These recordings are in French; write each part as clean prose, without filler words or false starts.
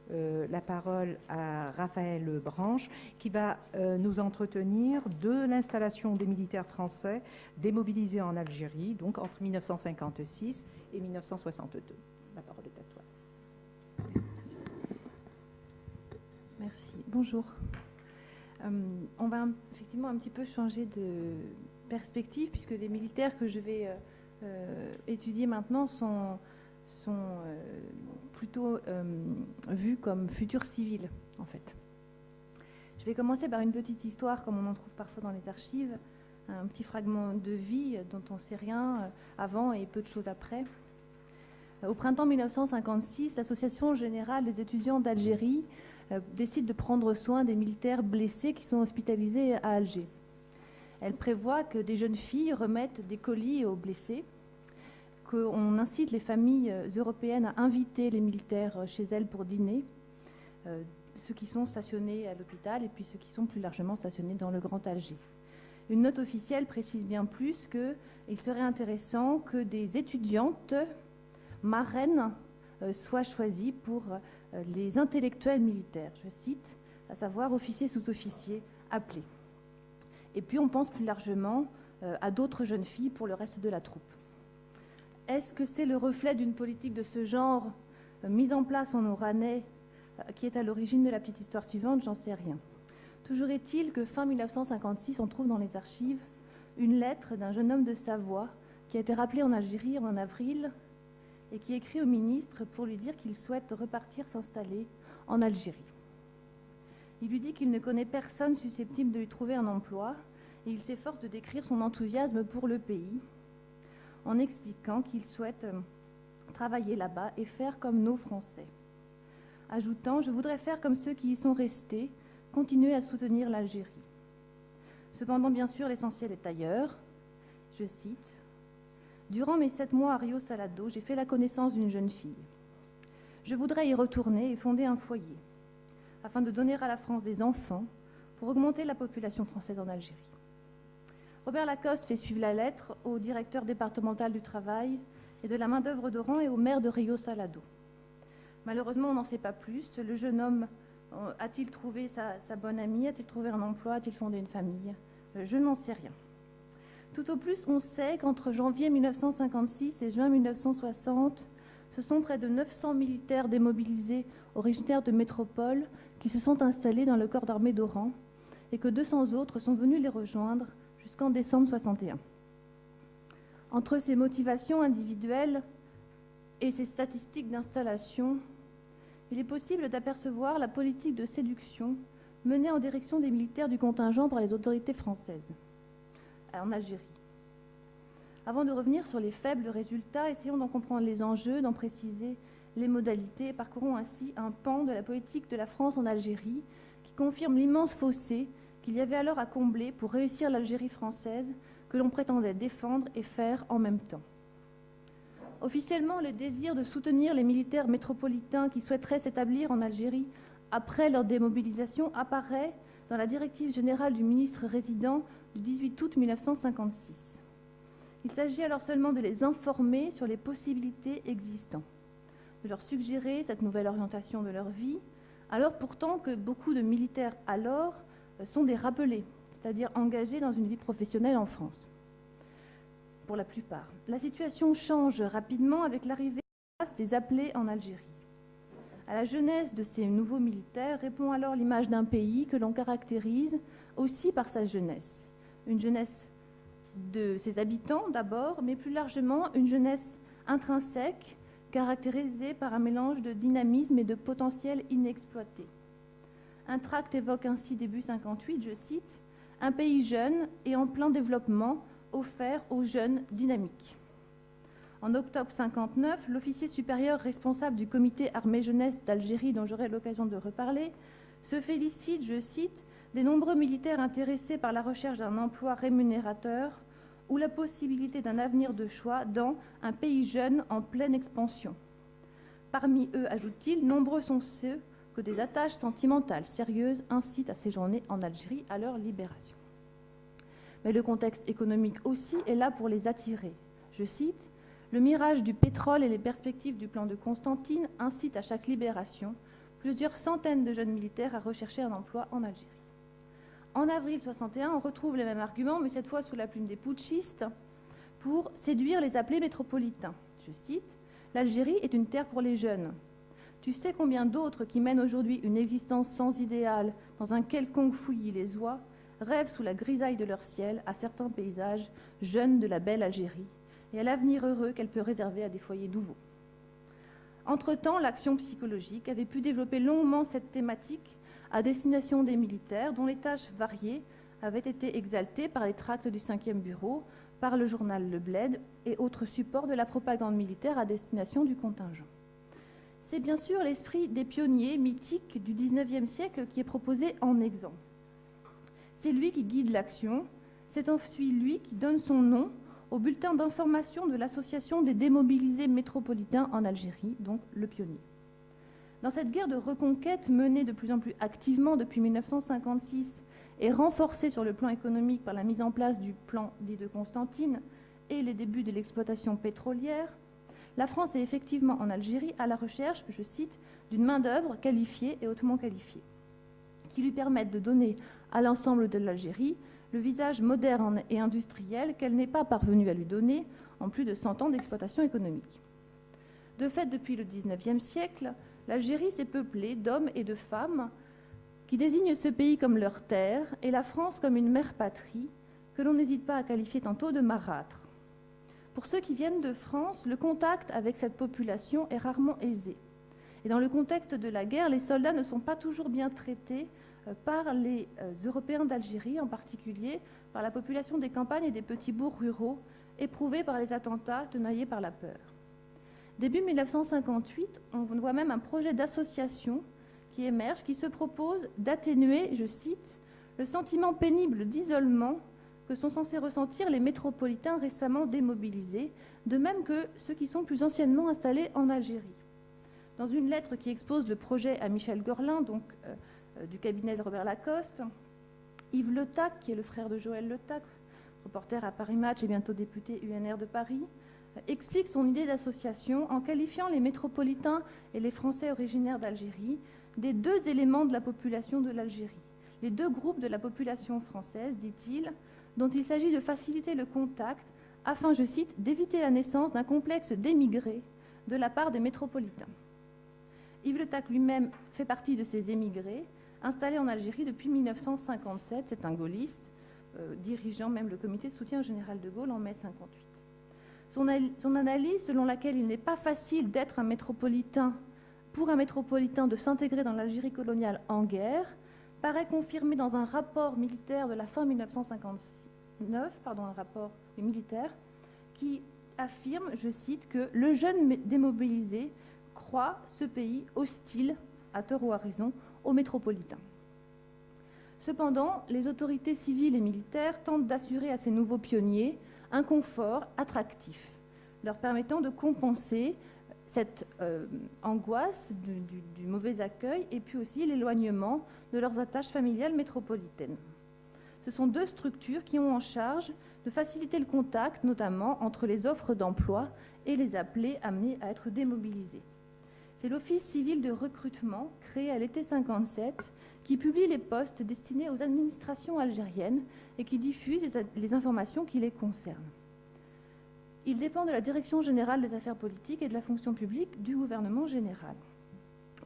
la parole à Raphaël Branche, qui va nous entretenir de l'installation des militaires français démobilisés en Algérie, donc entre 1956 et 1962. La parole est à toi. Merci. Bonjour. On va effectivement un petit peu changer de perspective, puisque les militaires que je vais étudier maintenant sont plutôt vus comme futurs civils, en fait. Je vais commencer par une petite histoire, comme on en trouve parfois dans les archives, un petit fragment de vie dont on ne sait rien avant et peu de choses après. Au printemps 1956, l'Association générale des étudiants d'Algérie décide de prendre soin des militaires blessés qui sont hospitalisés à Alger. Elle prévoit que des jeunes filles remettent des colis aux blessés, qu'on incite les familles européennes à inviter les militaires chez elles pour dîner, ceux qui sont stationnés à l'hôpital et puis ceux qui sont plus largement stationnés dans le Grand Alger. Une note officielle précise bien plus qu'il serait intéressant que des étudiantes marraines soient choisies pour les intellectuels militaires, je cite, à savoir officiers, sous-officiers appelés. Et puis on pense plus largement à d'autres jeunes filles pour le reste de la troupe. Est-ce que c'est le reflet d'une politique de ce genre mise en place en Oranais qui est à l'origine de la petite histoire suivante? J'en sais rien. Toujours est-il que fin 1956, on trouve dans les archives une lettre d'un jeune homme de Savoie qui a été rappelé en Algérie en avril et qui écrit au ministre pour lui dire qu'il souhaite repartir s'installer en Algérie. Il lui dit qu'il ne connaît personne susceptible de lui trouver un emploi et il s'efforce de décrire son enthousiasme pour le pays en expliquant qu'il souhaite travailler là-bas et faire comme nos Français. Ajoutant « Je voudrais faire comme ceux qui y sont restés, continuer à soutenir l'Algérie. » Cependant, bien sûr, l'essentiel est ailleurs. Je cite « Durant mes 7 mois à Rio Salado, j'ai fait la connaissance d'une jeune fille. Je voudrais y retourner et fonder un foyer, afin de donner à la France des enfants pour augmenter la population française en Algérie. » Robert Lacoste fait suivre la lettre au directeur départemental du travail et de la main-d'œuvre d'Oran et au maire de Rio Salado. Malheureusement, on n'en sait pas plus. Le jeune homme a-t-il trouvé sa bonne amie? A-t-il trouvé un emploi? A-t-il fondé une famille? Je n'en sais rien. Tout au plus, on sait qu'entre janvier 1956 et juin 1960, ce sont près de 900 militaires démobilisés originaires de métropole qui se sont installés dans le corps d'armée d'Oran et que 200 autres sont venus les rejoindre jusqu'en décembre 61. Entre ces motivations individuelles et ces statistiques d'installation, il est possible d'apercevoir la politique de séduction menée en direction des militaires du contingent par les autorités françaises en Algérie. Avant de revenir sur les faibles résultats, essayons d'en comprendre les enjeux, d'en préciser les modalités et parcourons ainsi un pan de la politique de la France en Algérie qui confirme l'immense fossé qu'il y avait alors à combler pour réussir l'Algérie française que l'on prétendait défendre et faire en même temps. Officiellement, le désir de soutenir les militaires métropolitains qui souhaiteraient s'établir en Algérie après leur démobilisation apparaît dans la directive générale du ministre résident du 18 août 1956. Il s'agit alors seulement de les informer sur les possibilités existantes, de leur suggérer cette nouvelle orientation de leur vie, alors pourtant que beaucoup de militaires alors sont des rappelés, c'est-à-dire engagés dans une vie professionnelle en France. Pour la plupart. La situation change rapidement avec l'arrivée des appelés en Algérie. À la jeunesse de ces nouveaux militaires répond alors l'image d'un pays que l'on caractérise aussi par sa jeunesse. Une jeunesse de ses habitants d'abord, mais plus largement une jeunesse intrinsèque, caractérisée par un mélange de dynamisme et de potentiel inexploité. Un tract évoque ainsi début 58, je cite, « Un pays jeune et en plein développement offert aux jeunes dynamiques ». En octobre 59, l'officier supérieur responsable du comité armée-jeunesse d'Algérie, dont j'aurai l'occasion de reparler, se félicite, je cite, « des nombreux militaires intéressés par la recherche d'un emploi rémunérateur ou la possibilité d'un avenir de choix dans un pays jeune en pleine expansion. Parmi eux, ajoute-t-il, nombreux sont ceux que des attaches sentimentales sérieuses incitent à séjourner en Algérie à leur libération. » Mais le contexte économique aussi est là pour les attirer. Je cite, « Le mirage du pétrole et les perspectives du plan de Constantine incitent à chaque libération plusieurs centaines de jeunes militaires à rechercher un emploi en Algérie. En avril 61, on retrouve les mêmes arguments, mais cette fois sous la plume des putschistes, pour séduire les appelés métropolitains. Je cite, « L'Algérie est une terre pour les jeunes. Tu sais combien d'autres qui mènent aujourd'hui une existence sans idéal, dans un quelconque fouillis les oies, rêvent sous la grisaille de leur ciel à certains paysages, jeunes de la belle Algérie, et à l'avenir heureux qu'elle peut réserver à des foyers nouveaux. » Entre-temps, l'action psychologique avait pu développer longuement cette thématique à destination des militaires dont les tâches variées avaient été exaltées par les tracts du 5e bureau, par le journal Le Bled et autres supports de la propagande militaire à destination du contingent. C'est bien sûr l'esprit des pionniers mythiques du 19e siècle qui est proposé en exemple. C'est lui qui guide l'action, c'est ensuite lui qui donne son nom au bulletin d'information de l'Association des démobilisés métropolitains en Algérie, donc le pionnier. Dans cette guerre de reconquête menée de plus en plus activement depuis 1956 et renforcée sur le plan économique par la mise en place du plan dit de Constantine et les débuts de l'exploitation pétrolière, la France est effectivement en Algérie à la recherche, je cite, d'une main-d'œuvre qualifiée et hautement qualifiée, qui lui permette de donner à l'ensemble de l'Algérie le visage moderne et industriel qu'elle n'est pas parvenue à lui donner en plus de 100 ans d'exploitation économique. De fait, depuis le XIXe siècle, l'Algérie s'est peuplée d'hommes et de femmes qui désignent ce pays comme leur terre et la France comme une mère patrie que l'on n'hésite pas à qualifier tantôt de marâtre. Pour ceux qui viennent de France, le contact avec cette population est rarement aisé. Et dans le contexte de la guerre, les soldats ne sont pas toujours bien traités par les Européens d'Algérie, en particulier par la population des campagnes et des petits bourgs ruraux, éprouvés par les attentats, tenaillés par la peur. Début 1958, on voit même un projet d'association qui émerge, qui se propose d'atténuer, je cite, le sentiment pénible d'isolement que sont censés ressentir les métropolitains récemment démobilisés, de même que ceux qui sont plus anciennement installés en Algérie. Dans une lettre qui expose le projet à Michel Gorlin, donc du cabinet de Robert Lacoste, Yves Le Tac, qui est le frère de Joël Le Tac, reporter à Paris Match et bientôt député UNR de Paris, explique son idée d'association en qualifiant les métropolitains et les Français originaires d'Algérie des deux éléments de la population de l'Algérie, les deux groupes de la population française, dit-il, dont il s'agit de faciliter le contact afin, je cite, d'éviter la naissance d'un complexe d'émigrés de la part des métropolitains. Yves Le Tac lui-même fait partie de ces émigrés, installés en Algérie depuis 1957, c'est un gaulliste, dirigeant même le comité de soutien général de Gaulle en mai 1958. Son analyse, selon laquelle il n'est pas facile d'être un métropolitain, pour un métropolitain de s'intégrer dans l'Algérie coloniale en guerre, paraît confirmée dans un rapport militaire de la fin 1959, un rapport militaire, qui affirme, je cite, que le jeune démobilisé croit ce pays hostile, à tort ou à raison, aux métropolitains. Cependant, les autorités civiles et militaires tentent d'assurer à ces nouveaux pionniers un confort attractif, leur permettant de compenser cette angoisse du mauvais accueil et puis aussi l'éloignement de leurs attaches familiales métropolitaines. Ce sont deux structures qui ont en charge de faciliter le contact, notamment entre les offres d'emploi et les appelés amenés à être démobilisés. C'est l'Office civil de recrutement, créé à l'été 1957, qui publie les postes destinés aux administrations algériennes et qui diffuse les informations qui les concernent. Il dépend de la Direction générale des affaires politiques et de la fonction publique du gouvernement général.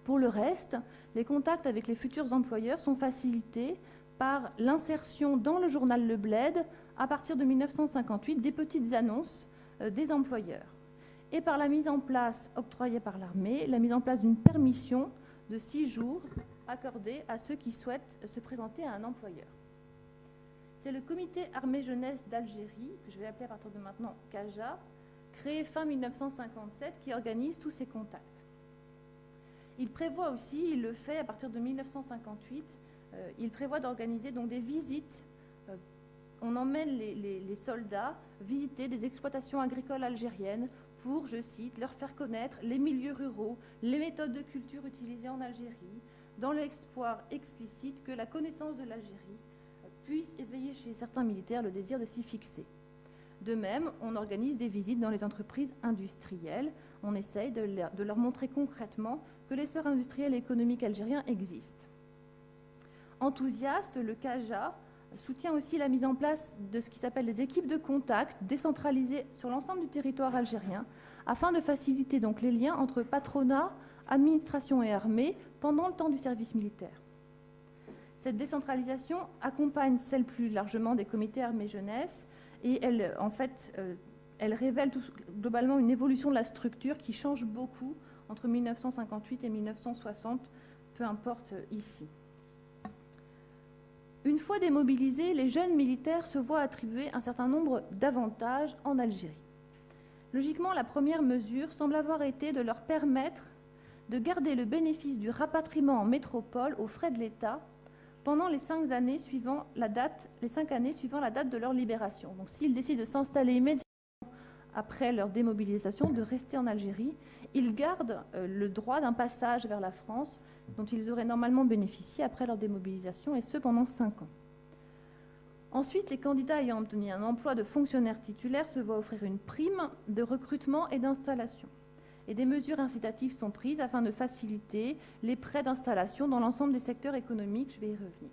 Pour le reste, les contacts avec les futurs employeurs sont facilités par l'insertion dans le journal Le Bled, à partir de 1958, des petites annonces des employeurs, et par la mise en place, octroyée par l'armée, la mise en place d'une permission de 6 jours accordée à ceux qui souhaitent se présenter à un employeur. C'est le comité armée-jeunesse d'Algérie, que je vais appeler à partir de maintenant CAJA, créé fin 1957, qui organise tous ces contacts. Il prévoit aussi, il le fait à partir de 1958, il prévoit d'organiser donc des visites. On emmène les soldats visiter des exploitations agricoles algériennes pour, je cite, leur faire connaître les milieux ruraux, les méthodes de culture utilisées en Algérie, dans l'espoir explicite que la connaissance de l'Algérie puisse éveiller chez certains militaires le désir de s'y fixer. De même, on organise des visites dans les entreprises industrielles on essaye de leur montrer concrètement que l'essor industriel et économique algérien existe. Enthousiaste, le CAJA soutient aussi la mise en place de ce qui s'appelle les équipes de contact décentralisées sur l'ensemble du territoire algérien, afin de faciliter donc les liens entre patronat, administration et armée pendant le temps du service militaire. Cette décentralisation accompagne celle plus largement des comités armée-jeunesse et elle, en fait, elle révèle globalement une évolution de la structure qui change beaucoup entre 1958 et 1960, peu importe ici. Une fois démobilisés, les jeunes militaires se voient attribuer un certain nombre d'avantages en Algérie. Logiquement, la première mesure semble avoir été de leur permettre de garder le bénéfice du rapatriement en métropole aux frais de l'État pendant les 5 années suivant la date de leur libération. Donc s'ils décident de s'installer immédiatement après leur démobilisation, de rester en Algérie, ils gardent le droit d'un passage vers la France dont ils auraient normalement bénéficié après leur démobilisation, et ce pendant 5 ans. Ensuite, les candidats ayant obtenu un emploi de fonctionnaire titulaire se voient offrir une prime de recrutement et d'installation. Et des mesures incitatives sont prises afin de faciliter les prêts d'installation dans l'ensemble des secteurs économiques. Je vais y revenir.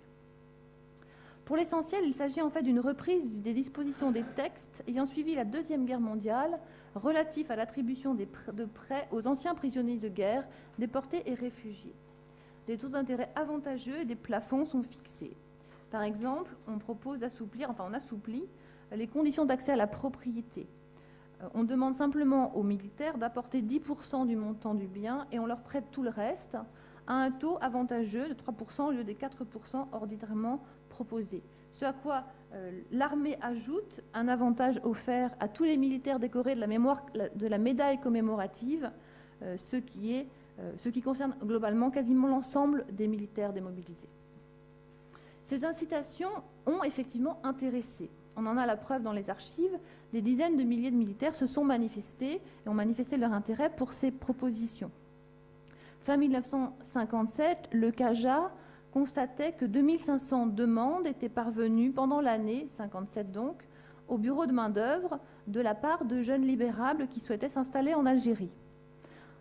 Pour l'essentiel, il s'agit en fait d'une reprise des dispositions des textes ayant suivi la Deuxième Guerre mondiale relatifs à l'attribution de prêts aux anciens prisonniers de guerre, déportés et réfugiés. Des taux d'intérêt avantageux et des plafonds sont fixés. Par exemple, on assouplit les conditions d'accès à la propriété. On demande simplement aux militaires d'apporter 10% du montant du bien et on leur prête tout le reste à un taux avantageux de 3% au lieu des 4% ordinairement proposés. Ce à quoi l'armée ajoute un avantage offert à tous les militaires décorés de la médaille commémorative, ce qui concerne globalement quasiment l'ensemble des militaires démobilisés. Ces incitations ont effectivement intéressé. On en a la preuve dans les archives. Des dizaines de milliers de militaires se sont manifestés et ont manifesté leur intérêt pour ces propositions. Fin 1957, le CAJA constatait que 2500 demandes étaient parvenues pendant l'année 57 donc au bureau de main-d'œuvre de la part de jeunes libérables qui souhaitaient s'installer en Algérie.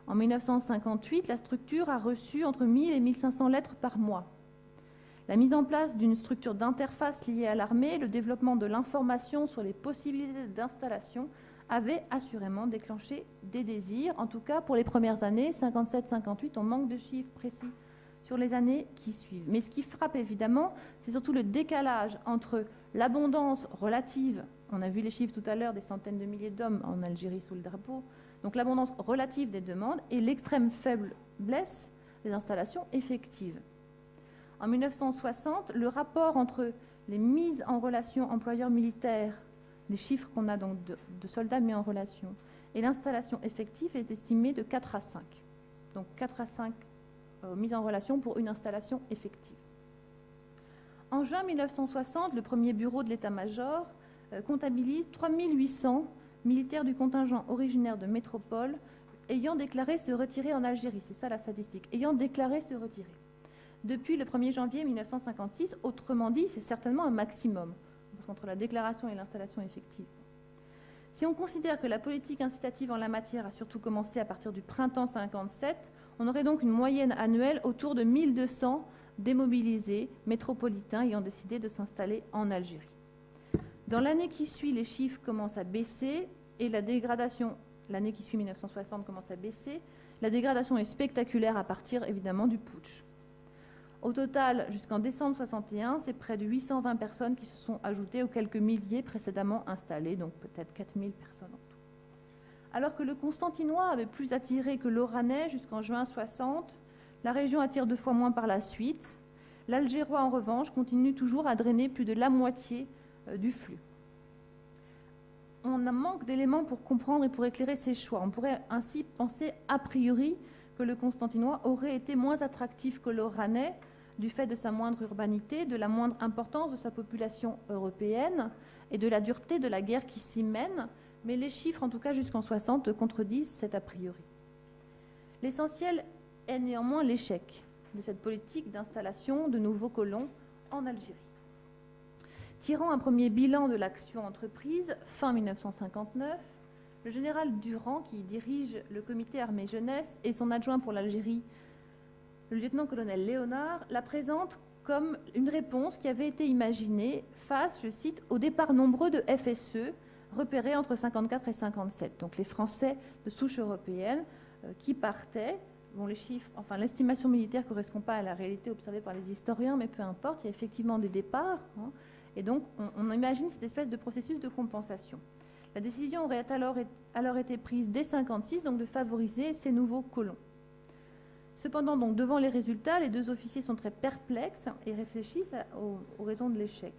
En 1958, la structure a reçu entre 1000 et 1500 lettres par mois. La mise en place d'une structure d'interface liée à l'armée, le développement de l'information sur les possibilités d'installation avait assurément déclenché des désirs. En tout cas, pour les premières années, 57-58, on manque de chiffres précis sur les années qui suivent. Mais ce qui frappe évidemment, c'est surtout le décalage entre l'abondance relative, on a vu les chiffres tout à l'heure des centaines de milliers d'hommes en Algérie sous le drapeau, donc l'abondance relative des demandes et l'extrême faiblesse des installations effectives. En 1960, le rapport entre les mises en relation employeurs militaires, les chiffres qu'on a donc de soldats mis en relation, et l'installation effective est estimé de 4 à 5. Donc 4 à 5 mises en relation pour une installation effective. En juin 1960, le premier bureau de l'état-major comptabilise 3800 militaires du contingent originaire de métropole ayant déclaré se retirer en Algérie. C'est ça la statistique, ayant déclaré se retirer. Depuis le 1er janvier 1956, autrement dit, c'est certainement un maximum, parce qu'entre la déclaration et l'installation effective. Si on considère que la politique incitative en la matière a surtout commencé à partir du printemps 57, on aurait donc une moyenne annuelle autour de 1200 démobilisés métropolitains ayant décidé de s'installer en Algérie. Dans l'année qui suit, les chiffres commencent à baisser et la dégradation, l'année qui suit 1960 commence à baisser, la dégradation est spectaculaire à partir évidemment du putsch. Au total, jusqu'en décembre 61, c'est près de 820 personnes qui se sont ajoutées aux quelques milliers précédemment installés, donc peut-être 4000 personnes en tout. Alors que le Constantinois avait plus attiré que l'Oranais jusqu'en juin 60, la région attire 2 fois moins par la suite. L'Algérois, en revanche, continue toujours à drainer plus de la moitié du flux. On a manque d'éléments pour comprendre et pour éclairer ces choix. On pourrait ainsi penser a priori que le Constantinois aurait été moins attractif que l'Oranais du fait de sa moindre urbanité, de la moindre importance de sa population européenne et de la dureté de la guerre qui s'y mène, mais les chiffres, en tout cas jusqu'en 60, contredisent cet a priori. L'essentiel est néanmoins l'échec de cette politique d'installation de nouveaux colons en Algérie. Tirant un premier bilan de l'action entreprise, fin 1959, le général Durand, qui dirige le comité armée-jeunesse, et son adjoint pour l'Algérie, le lieutenant-colonel Léonard, la présente comme une réponse qui avait été imaginée face, je cite, aux départs nombreux de FSE repérés entre 54 et 57. Donc les Français de souche européenne qui partaient. Bon, les chiffres, enfin l'estimation militaire ne correspond pas à la réalité observée par les historiens, mais peu importe, il y a effectivement des départs. Et donc on imagine cette espèce de processus de compensation. La décision aurait alors été prise dès 1956, donc de favoriser ces nouveaux colons. Cependant, donc, devant les résultats, les deux officiers sont très perplexes et réfléchissent aux raisons de l'échec.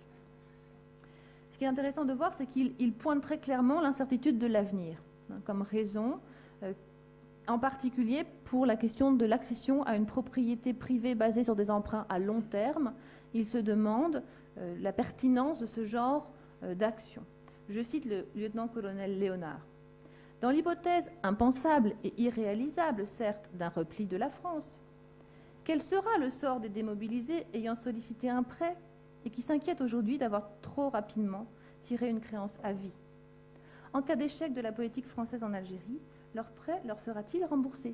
Ce qui est intéressant de voir, c'est qu'ils pointent très clairement l'incertitude de l'avenir comme raison, en particulier pour la question de l'accession à une propriété privée basée sur des emprunts à long terme. Ils se demandent la pertinence de ce genre d'action. Je cite le lieutenant-colonel Léonard. Dans l'hypothèse impensable et irréalisable, certes, d'un repli de la France, quel sera le sort des démobilisés ayant sollicité un prêt et qui s'inquiètent aujourd'hui d'avoir trop rapidement tiré une créance à vie? En cas d'échec de la politique française en Algérie, leur prêt leur sera-t-il remboursé?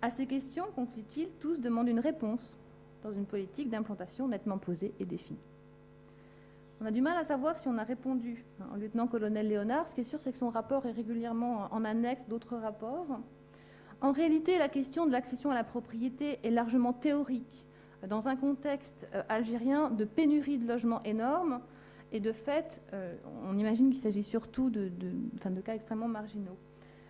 À ces questions, conclut-il, tous demandent une réponse dans une politique d'implantation nettement posée et définie. On a du mal à savoir si on a répondu au lieutenant-colonel Léonard. Ce qui est sûr, c'est que son rapport est régulièrement en annexe d'autres rapports. En réalité, la question de l'accession à la propriété est largement théorique, dans un contexte algérien de pénurie de logements énormes, et de fait, on imagine qu'il s'agit surtout de cas extrêmement marginaux.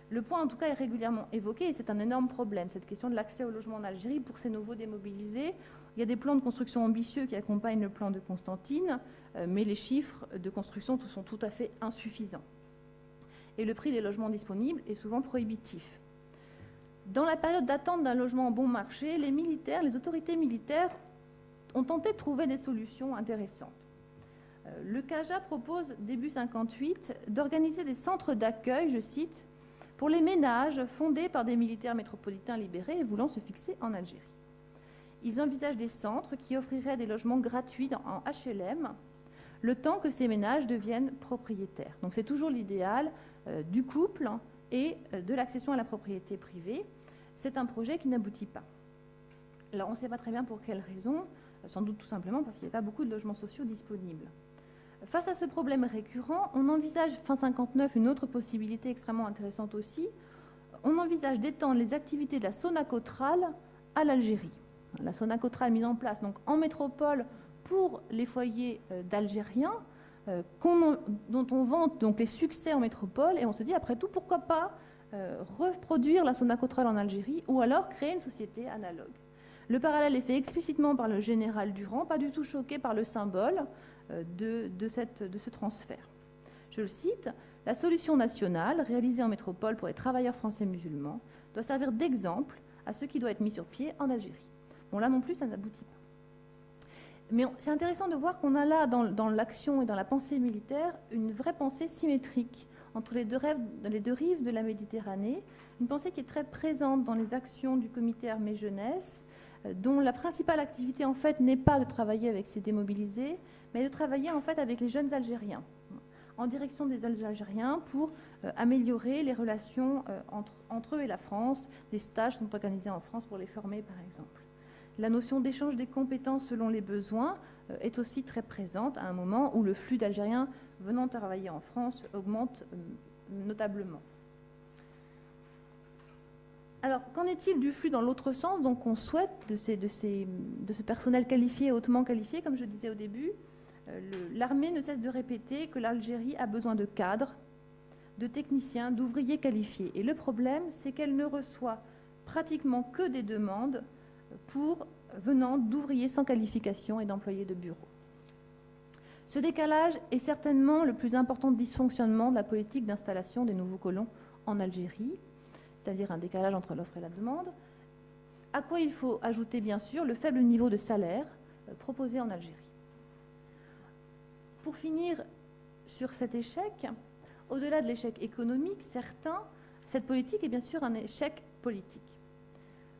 Le point, en tout cas, est régulièrement évoqué, et c'est un énorme problème, cette question de l'accès au logement en Algérie pour ces nouveaux démobilisés. Il y a des plans de construction ambitieux qui accompagnent le plan de Constantine, mais les chiffres de construction sont tout à fait insuffisants. Et le prix des logements disponibles est souvent prohibitif. Dans la période d'attente d'un logement bon marché, les autorités militaires ont tenté de trouver des solutions intéressantes. Le CAJA propose, début 1958, d'organiser des centres d'accueil, je cite, pour les ménages fondés par des militaires métropolitains libérés et voulant se fixer en Algérie. Ils envisagent des centres qui offriraient des logements gratuits en HLM, le temps que ces ménages deviennent propriétaires. Donc c'est toujours l'idéal du couple et de l'accession à la propriété privée. C'est un projet qui n'aboutit pas. Alors on ne sait pas très bien pour quelles raisons, sans doute tout simplement parce qu'il n'y a pas beaucoup de logements sociaux disponibles. Face à ce problème récurrent, on envisage, fin 1959, une autre possibilité extrêmement intéressante aussi. On envisage d'étendre les activités de la Sonacotrale à l'Algérie. La Sonacotrale mise en place donc, en métropole pour les foyers d'Algériens, dont on vante donc, les succès en métropole, et on se dit, après tout, pourquoi pas reproduire la Sonacotrale en Algérie, ou alors créer une société analogue. Le parallèle est fait explicitement par le général Durand, pas du tout choqué par le symbole de ce transfert. Je le cite, « La solution nationale, réalisée en métropole pour les travailleurs français musulmans, doit servir d'exemple à ce qui doit être mis sur pied en Algérie. » Bon, là non plus, ça n'aboutit pas. Mais c'est intéressant de voir qu'on a là, dans l'action et dans la pensée militaire, une vraie pensée symétrique entre les deux rives de la Méditerranée, une pensée qui est très présente dans les actions du comité armée-jeunesse, dont la principale activité, en fait, n'est pas de travailler avec ces démobilisés, mais de travailler, en fait, avec les jeunes Algériens, en direction des Algériens pour améliorer les relations entre eux et la France. Des stages sont organisés en France pour les former, par exemple. La notion d'échange des compétences selon les besoins est aussi très présente à un moment où le flux d'Algériens venant travailler en France augmente notablement. Alors, qu'en est-il du flux dans l'autre sens? Donc, on souhaite de ce personnel qualifié, hautement qualifié, comme je disais au début. L'armée ne cesse de répéter que l'Algérie a besoin de cadres, de techniciens, d'ouvriers qualifiés. Et le problème, c'est qu'elle ne reçoit pratiquement que des demandes venant d'ouvriers sans qualification et d'employés de bureau. Ce décalage est certainement le plus important dysfonctionnement de la politique d'installation des nouveaux colons en Algérie, c'est-à-dire un décalage entre l'offre et la demande, à quoi il faut ajouter bien sûr le faible niveau de salaire proposé en Algérie. Pour finir sur cet échec, au-delà de l'échec économique certain, cette politique est bien sûr un échec politique.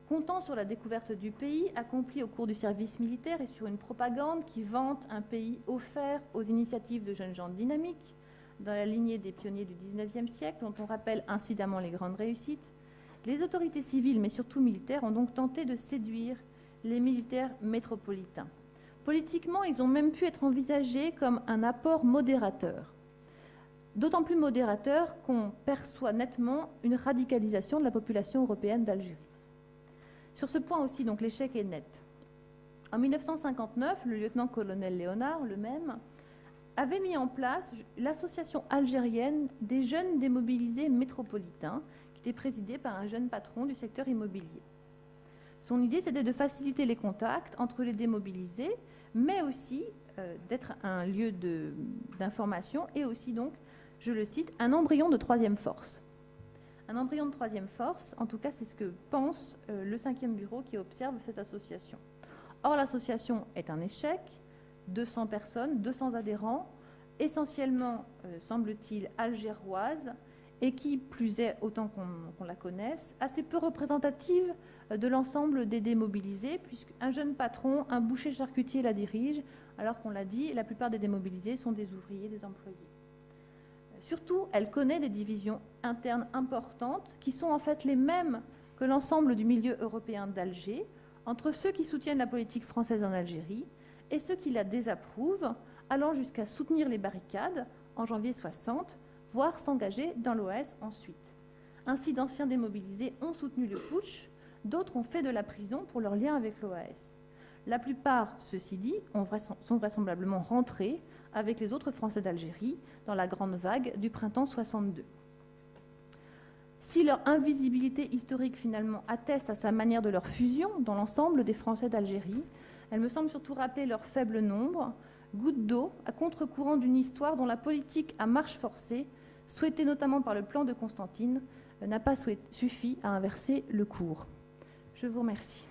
Comptant sur la découverte du pays accomplie au cours du service militaire et sur une propagande qui vante un pays offert aux initiatives de jeunes gens dynamiques, dans la lignée des pionniers du XIXe siècle, dont on rappelle incidemment les grandes réussites, les autorités civiles, mais surtout militaires, ont donc tenté de séduire les militaires métropolitains. Politiquement, ils ont même pu être envisagés comme un apport modérateur. D'autant plus modérateur qu'on perçoit nettement une radicalisation de la population européenne d'Algérie. Sur ce point aussi, donc, l'échec est net. En 1959, le lieutenant-colonel Léonard, le même, avait mis en place l'association algérienne des jeunes démobilisés métropolitains, qui était présidée par un jeune patron du secteur immobilier. Son idée, c'était de faciliter les contacts entre les démobilisés, mais aussi d'être un lieu d'information et aussi, donc, je le cite, un embryon de troisième force. Un embryon de troisième force, en tout cas, c'est ce que pense le 5e bureau qui observe cette association. Or, l'association est un échec, 200 personnes, 200 adhérents, essentiellement, semble-t-il, algéroises, et qui, plus est, autant qu'on la connaisse, assez peu représentative de l'ensemble des démobilisés, puisqu'un jeune patron, un boucher charcutier la dirige, alors qu'on l'a dit, la plupart des démobilisés sont des ouvriers, des employés. Surtout, elle connaît des divisions internes importantes qui sont en fait les mêmes que l'ensemble du milieu européen d'Alger, entre ceux qui soutiennent la politique française en Algérie et ceux qui la désapprouvent, allant jusqu'à soutenir les barricades en janvier 60, voire s'engager dans l'OAS ensuite. Ainsi, d'anciens démobilisés ont soutenu le putsch, d'autres ont fait de la prison pour leur lien avec l'OAS. La plupart, ceci dit, sont vraisemblablement rentrés avec les autres Français d'Algérie dans la grande vague du printemps 62. Si leur invisibilité historique finalement atteste à sa manière de leur fusion dans l'ensemble des Français d'Algérie, elle me semble surtout rappeler leur faible nombre, goutte d'eau à contre-courant d'une histoire dont la politique à marche forcée, souhaitée notamment par le plan de Constantine, n'a pas suffi à inverser le cours. Je vous remercie.